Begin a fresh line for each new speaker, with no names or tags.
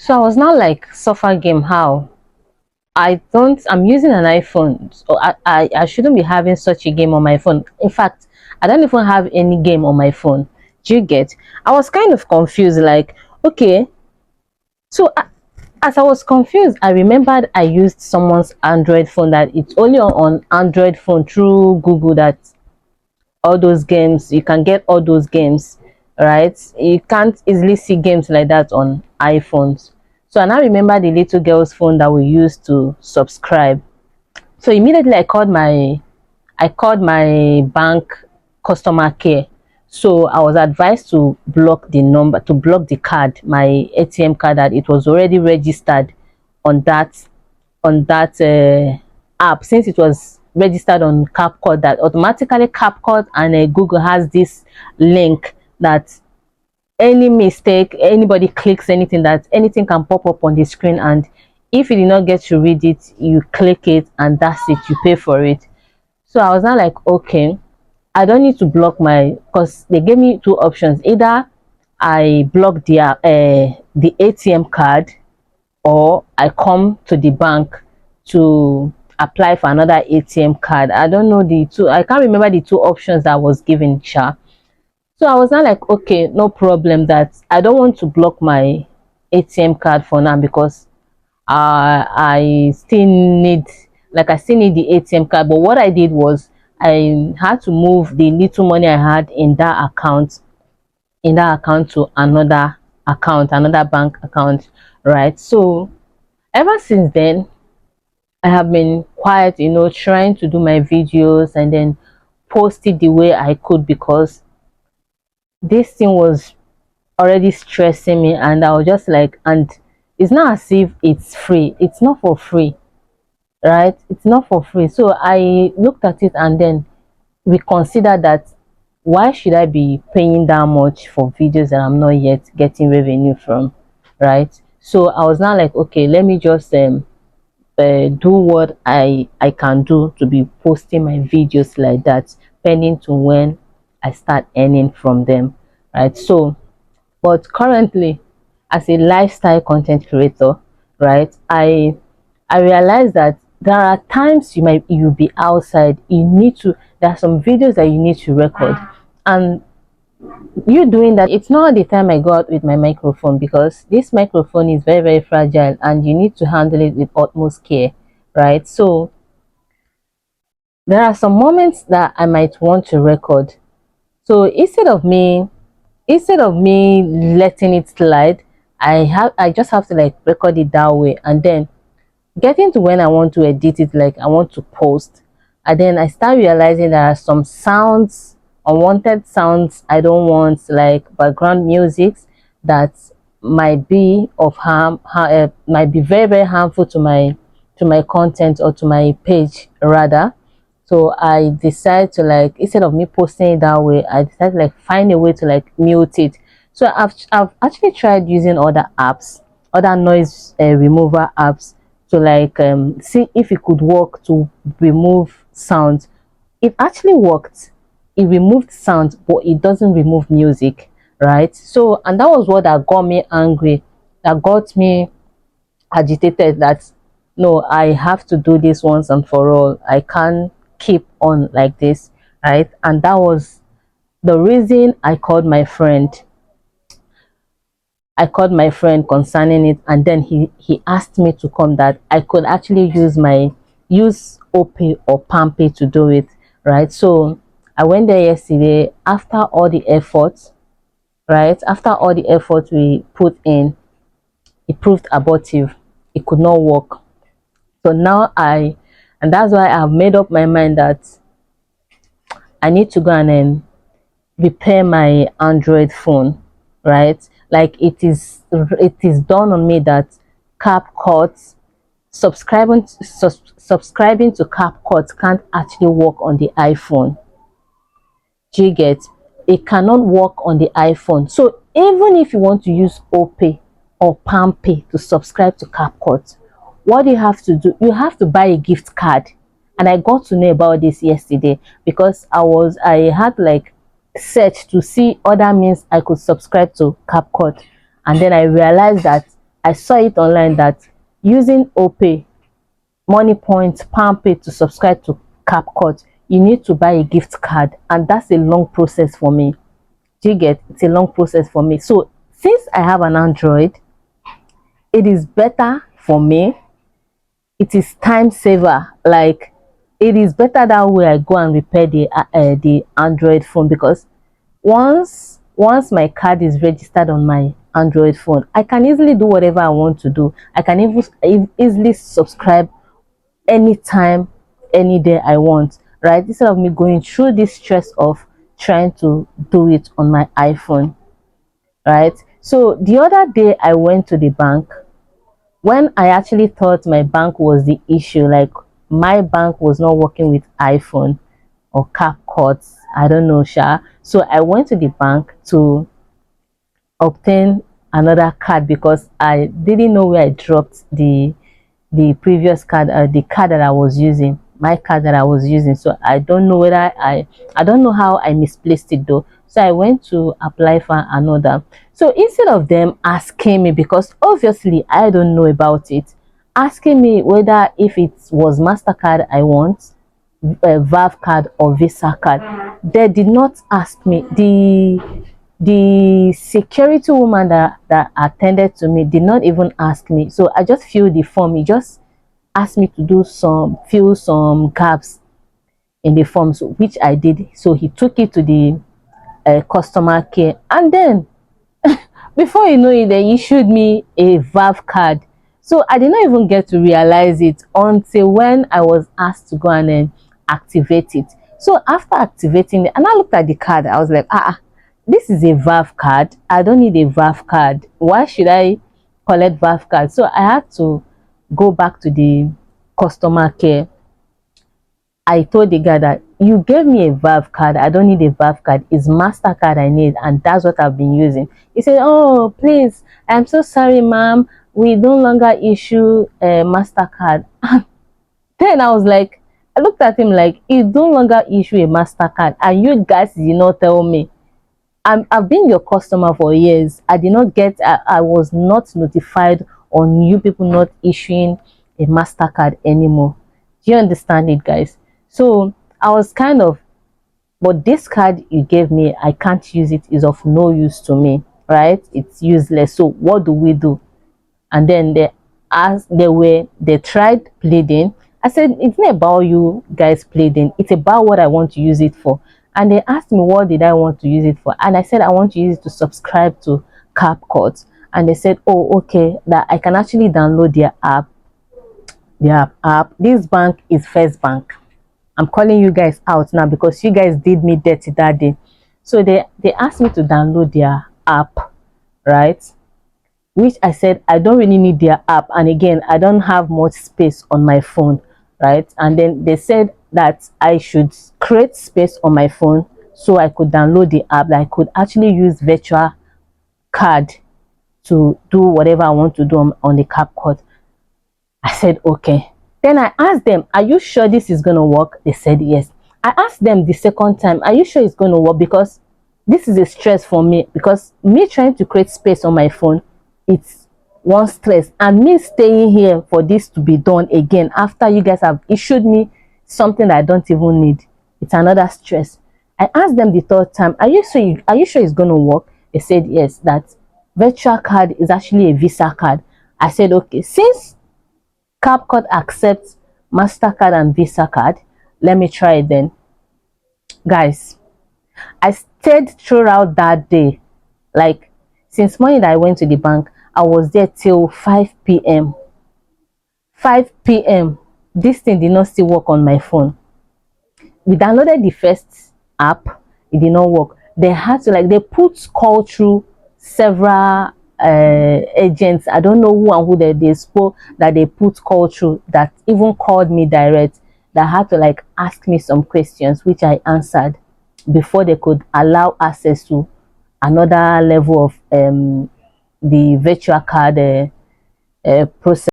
So I was now like, suffer game, how? I'm using an iPhone, so I shouldn't be having such a game on my phone. In fact, I don't even have any game on my phone. Do you get? I was kind of confused, like, okay. So as I was confused, I remembered I used someone's Android phone, that it's only on Android phone through Google that all those games, you can get all those games, right? You can't easily see games like that on iPhones. So I now remember the little girl's phone that we used to subscribe. So immediately I called my bank customer care. So I was advised to block the number, to block the card, my ATM card, that it was already registered on that app. Since it was registered on CapCut, that automatically CapCut and Google has this link that any mistake, anybody clicks anything, that anything can pop up on the screen, and if you did not get to read it, you click it and that's it, you pay for it. So I was not like, okay, I don't need to block my, because they gave me two options: either I block the ATM card, or I come to the bank to apply for another ATM card. I don't know the two, I can't remember the two options that was given, Sha. So I was not like, okay, no problem, that I don't want to block my ATM card for now, because I still need, like, I still need the ATM card. But what I did was, I had to move the little money I had in that account to another bank account, right? So ever since then, I have been quiet, trying to do my videos and then post it the way I could, because this thing was already stressing me, and I was just like, and it's not as if it's free, it's not for free, right? It's not for free. So I looked at it and then we considered that, why should I be paying that much for videos that I'm not yet getting revenue from, right? So I was now like, okay, let me just do what I can do to be posting my videos like that, pending to when I start earning from them, right? So, but currently, as a lifestyle content creator, right, I realize that there are times you'll be outside, there are some videos that you need to record, and you doing that, it's not the time I go out with my microphone, because this microphone is very, very fragile and you need to handle it with utmost care, right? So there are some moments that I might want to record. So instead of me letting it slide, I just have to like record it that way, and then getting to when I want to edit it, like I want to post, and then I start realizing there are some sounds, unwanted sounds I don't want, like background music, that might be of might be very, very harmful to my content, or to my page rather. So I decide to, like, instead of me posting it that way, I decide to like find a way to like mute it. So I've actually tried using other apps, other noise remover apps, to like see if it could work to remove sounds. It actually worked. It removed sounds, but it doesn't remove music, right? So, and that was what that got me angry, that got me agitated, that no, I have to do this once and for all. I can't keep on like this, right? And that was the reason I called my friend concerning it, and then he asked me to come, that I could actually use OP or Pampay to do it, right? So I went there yesterday. After all the efforts, right? After all the effort we put in, it proved abortive. It could not work. So now and that's why I've made up my mind that I need to go and repair my Android phone, right? Like, it is done on me that CapCut, subscribing to CapCut can't actually work on the iPhone. Do you get? It cannot work on the iPhone. So even if you want to use OPay or PalmPay to subscribe to CapCut, what you have to do, you have to buy a gift card. And I got to know about this yesterday, because I had like search to see other means I could subscribe to CapCut, and then I realized that I saw it online that using OPay, Money Points, PalmPay to subscribe to CapCut, you need to buy a gift card, and that's a long process for me. Do you get? It's a long process for me. So since I have an Android, it is better for me. It is time saver. Like, it is better that way I go and repair the Android phone, because once my card is registered on my Android phone, I can easily do whatever I want to do. I can even easily subscribe anytime, any day I want, right? Instead of me going through this stress of trying to do it on my iPhone, right? So the other day I went to the bank when I actually thought my bank was the issue, like my bank was not working with iPhone or CapCut. I don't know, Sha. So I went to the bank to obtain another card because I didn't know where I dropped the previous card, the card that I was using, my card that I was using. So I don't know whether I don't know how I misplaced it though. So I went to apply for another. So instead of them asking me, because obviously I don't know about it, asking me whether if it was MasterCard I want, a Valve card or Visa card, they did not ask me. The security woman that attended to me did not even ask me. So I just filled the form. He just asked me to fill some gaps in the forms, which I did. So he took it to the customer care, and then before you know it, they issued me a Valve card. So I did not even get to realize it until when I was asked to go and then activate it. So after activating it, and I looked at the card, I was like, this is a Valve card. I don't need a Valve card. Why should I collect Valve card? So I had to go back to the customer care. I told the guy that you gave me a Valve card. I don't need a Valve card. It's MasterCard I need, and that's what I've been using. He said, oh, please, I'm so sorry, ma'am. We no longer issue a MasterCard. Then I was like, I looked at him like, you no longer issue a MasterCard, and you guys did not tell me. I've been your customer for years. I did not get, I was not notified on you people not issuing a MasterCard anymore. Do you understand it, guys? So I was kind of, but this card you gave me, I can't use it. Is of no use to me, right? It's useless. So what do we do? And then they tried pleading. I said, it's not about you guys pleading. It's about what I want to use it for. And they asked me, what did I want to use it for? And I said, I want to use it to subscribe to CapCut. And they said, oh, okay, that I can actually download their app. This bank is First Bank. I'm calling you guys out now because you guys did me dirty that day. So they asked me to download their app, right? Which I said I don't really need their app, and again I don't have much space on my phone, right? And then they said that I should create space on my phone so I could download the app, that I could actually use virtual card to do whatever I want to do on the CapCut. I said okay. Then I asked them, are you sure this is going to work? They said yes. I asked them the second time, are you sure it's going to work? Because this is a stress for me, because me trying to create space on my phone, it's one stress, and me staying here for this to be done again after you guys have issued me something that I don't even need, it's another stress. I asked them the third time, are you sure it's going to work? They said yes, that virtual card is actually a Visa card. I said okay, since CapCut accepts MasterCard and Visa card, let me try it then. Guys, I stayed throughout that day. Like, since morning that I went to the bank, I was there till 5 p.m. 5 p.m. This thing did not still work on my phone. We downloaded the first app, it did not work. They had to, like, they put call through several agents. I don't know who and who they spoke, that they put call through, that even called me direct, that had to like ask me some questions which I answered before they could allow access to another level of the virtual card process.